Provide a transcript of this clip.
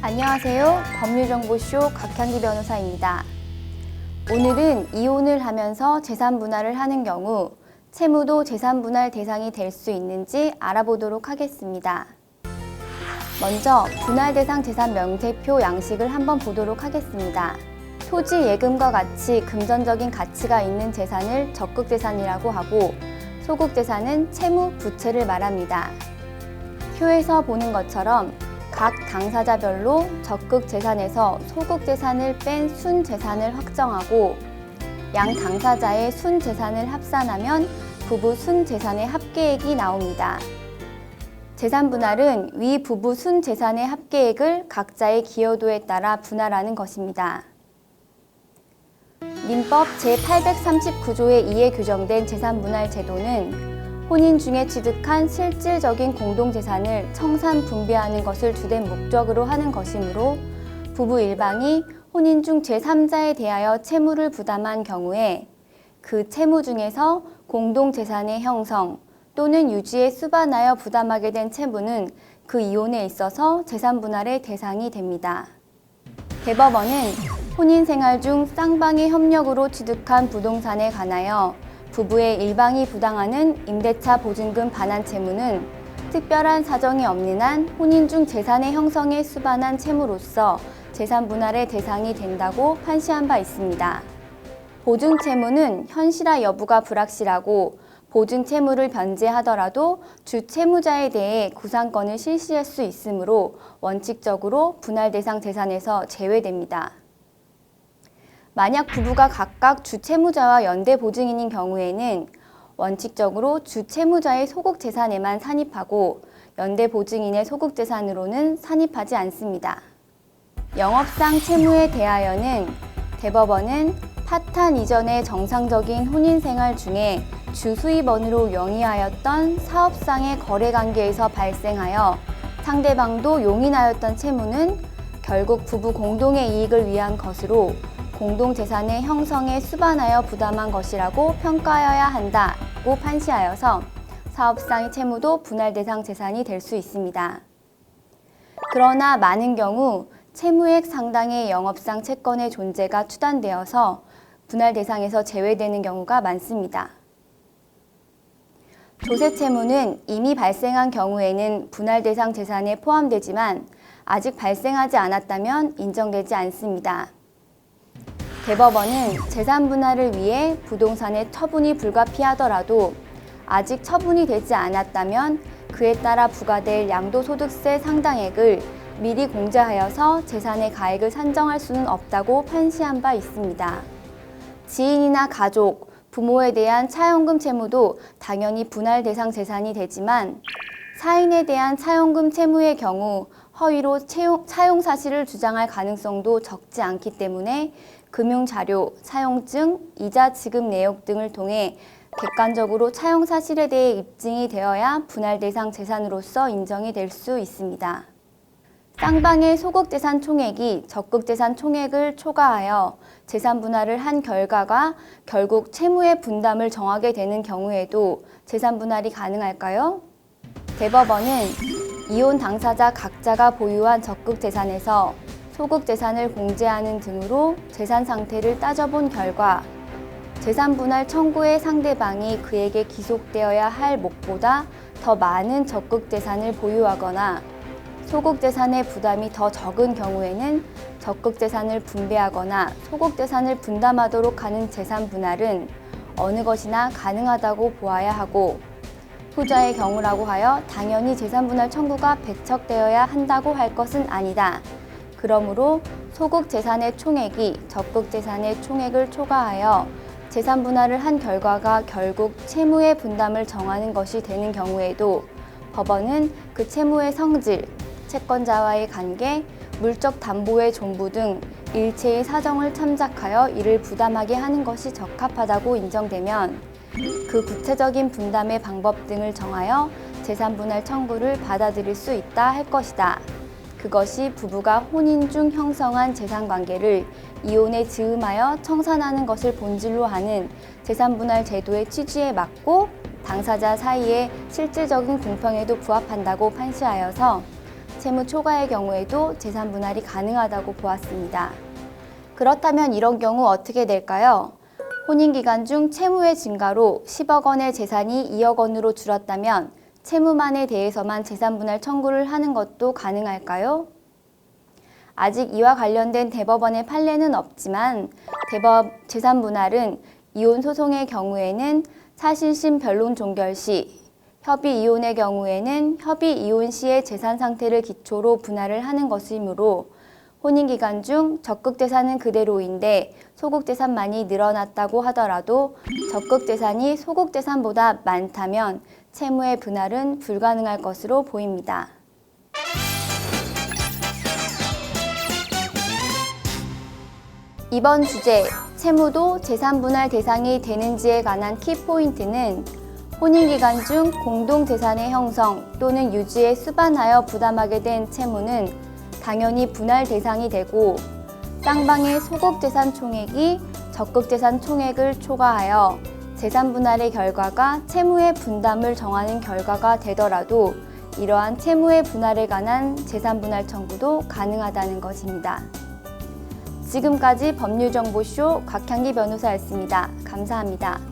안녕하세요. 법률정보쇼 각향기 변호사입니다. 오늘은 이혼을 하면서 재산분할을 하는 경우 채무도 재산분할 대상이 될 수 있는지 알아보도록 하겠습니다. 먼저 분할 대상 재산 명세표 양식을 한번 보도록 하겠습니다. 토지 예금과 같이 금전적인 가치가 있는 재산을 적극재산이라고 하고 소극재산은 채무, 부채를 말합니다. 표에서 보는 것처럼 각 당사자별로 적극재산에서 소극재산을 뺀 순재산을 확정하고 양 당사자의 순재산을 합산하면 부부 순재산의 합계액이 나옵니다. 재산분할은 위 부부 순재산의 합계액을 각자의 기여도에 따라 분할하는 것입니다. 민법 제839조에 의해 규정된 재산분할 제도는 혼인 중에 취득한 실질적인 공동재산을 청산 분배하는 것을 주된 목적으로 하는 것이므로 부부 일방이 혼인 중 제3자에 대하여 채무를 부담한 경우에 그 채무 중에서 공동재산의 형성 또는 유지에 수반하여 부담하게 된 채무는 그 이혼에 있어서 재산분할의 대상이 됩니다. 대법원은 혼인생활 중 쌍방의 협력으로 취득한 부동산에 관하여 부부의 일방이 부당하는 임대차 보증금 반환 채무는 특별한 사정이 없는 한 혼인 중 재산의 형성에 수반한 채무로서 재산분할의 대상이 된다고 판시한 바 있습니다. 보증채무는 현실화 여부가 불확실하고 보증채무를 변제하더라도 주채무자에 대해 구상권을 실시할 수 있으므로 원칙적으로 분할 대상 재산에서 제외됩니다. 만약 부부가 각각 주채무자와 연대보증인인 경우에는 원칙적으로 주채무자의 소극재산에만 산입하고 연대보증인의 소극재산으로는 산입하지 않습니다. 영업상 채무에 대하여는 대법원은 파탄 이전의 정상적인 혼인생활 중에 주수입원으로 영위하였던 사업상의 거래관계에서 발생하여 상대방도 용인하였던 채무는 결국 부부 공동의 이익을 위한 것으로 공동재산의 형성에 수반하여 부담한 것이라고 평가하여야 한다고 판시하여서 사업상의 채무도 분할 대상 재산이 될 수 있습니다. 그러나 많은 경우 채무액 상당의 영업상 채권의 존재가 추단되어서 분할 대상에서 제외되는 경우가 많습니다. 조세채무는 이미 발생한 경우에는 분할 대상 재산에 포함되지만 아직 발생하지 않았다면 인정되지 않습니다. 대법원은 재산분할을 위해 부동산의 처분이 불가피하더라도 아직 처분이 되지 않았다면 그에 따라 부과될 양도소득세 상당액을 미리 공제하여서 재산의 가액을 산정할 수는 없다고 판시한 바 있습니다. 지인이나 가족, 부모에 대한 차용금 채무도 당연히 분할 대상 재산이 되지만 사인에 대한 차용금 채무의 경우 허위로 차용 사실을 주장할 가능성도 적지 않기 때문에 금융자료, 차용증, 이자 지급 내역 등을 통해 객관적으로 차용 사실에 대해 입증이 되어야 분할 대상 재산으로서 인정이 될 수 있습니다. 쌍방의 소극재산 총액이 적극재산 총액을 초과하여 재산 분할을 한 결과가 결국 채무의 분담을 정하게 되는 경우에도 재산 분할이 가능할까요? 대법원은 이혼 당사자 각자가 보유한 적극재산에서 소극재산을 공제하는 등으로 재산 상태를 따져본 결과 재산분할 청구의 상대방이 그에게 기속되어야 할 몫보다 더 많은 적극재산을 보유하거나 소극재산의 부담이 더 적은 경우에는 적극재산을 분배하거나 소극재산을 분담하도록 하는 재산분할은 어느 것이나 가능하다고 보아야 하고 후자의 경우라고 하여 당연히 재산분할 청구가 배척되어야 한다고 할 것은 아니다. 그러므로 소극재산의 총액이 적극재산의 총액을 초과하여 재산분할을 한 결과가 결국 채무의 분담을 정하는 것이 되는 경우에도 법원은 그 채무의 성질, 채권자와의 관계, 물적 담보의 존부 등 일체의 사정을 참작하여 이를 부담하게 하는 것이 적합하다고 인정되면 그 구체적인 분담의 방법 등을 정하여 재산분할 청구를 받아들일 수 있다 할 것이다. 그것이 부부가 혼인 중 형성한 재산관계를 이혼에 즈음하여 청산하는 것을 본질로 하는 재산분할 제도의 취지에 맞고 당사자 사이의 실질적인 공평에도 부합한다고 판시하여서 채무 초과의 경우에도 재산 분할이 가능하다고 보았습니다. 그렇다면 이런 경우 어떻게 될까요? 혼인 기간 중 채무의 증가로 10억 원의 재산이 2억 원으로 줄었다면 채무만에 대해서만 재산 분할 청구를 하는 것도 가능할까요? 아직 이와 관련된 대법원의 판례는 없지만 대법 재산 분할은 이혼 소송의 경우에는 사실심 변론 종결 시, 협의 이혼의 경우에는 협의 이혼 시의 재산 상태를 기초로 분할을 하는 것이므로 혼인 기간 중 적극 재산은 그대로인데 소극 재산만이 늘어났다고 하더라도 적극 재산이 소극 재산보다 많다면 채무의 분할은 불가능할 것으로 보입니다. 이번 주제, 채무도 재산 분할 대상이 되는지에 관한 키포인트는 혼인 기간 중 공동 재산의 형성 또는 유지에 수반하여 부담하게 된 채무는 당연히 분할 대상이 되고 쌍방의 소극 재산 총액이 적극 재산 총액을 초과하여 재산 분할의 결과가 채무의 분담을 정하는 결과가 되더라도 이러한 채무의 분할에 관한 재산 분할 청구도 가능하다는 것입니다. 지금까지 법률정보쇼 곽향기 변호사였습니다. 감사합니다.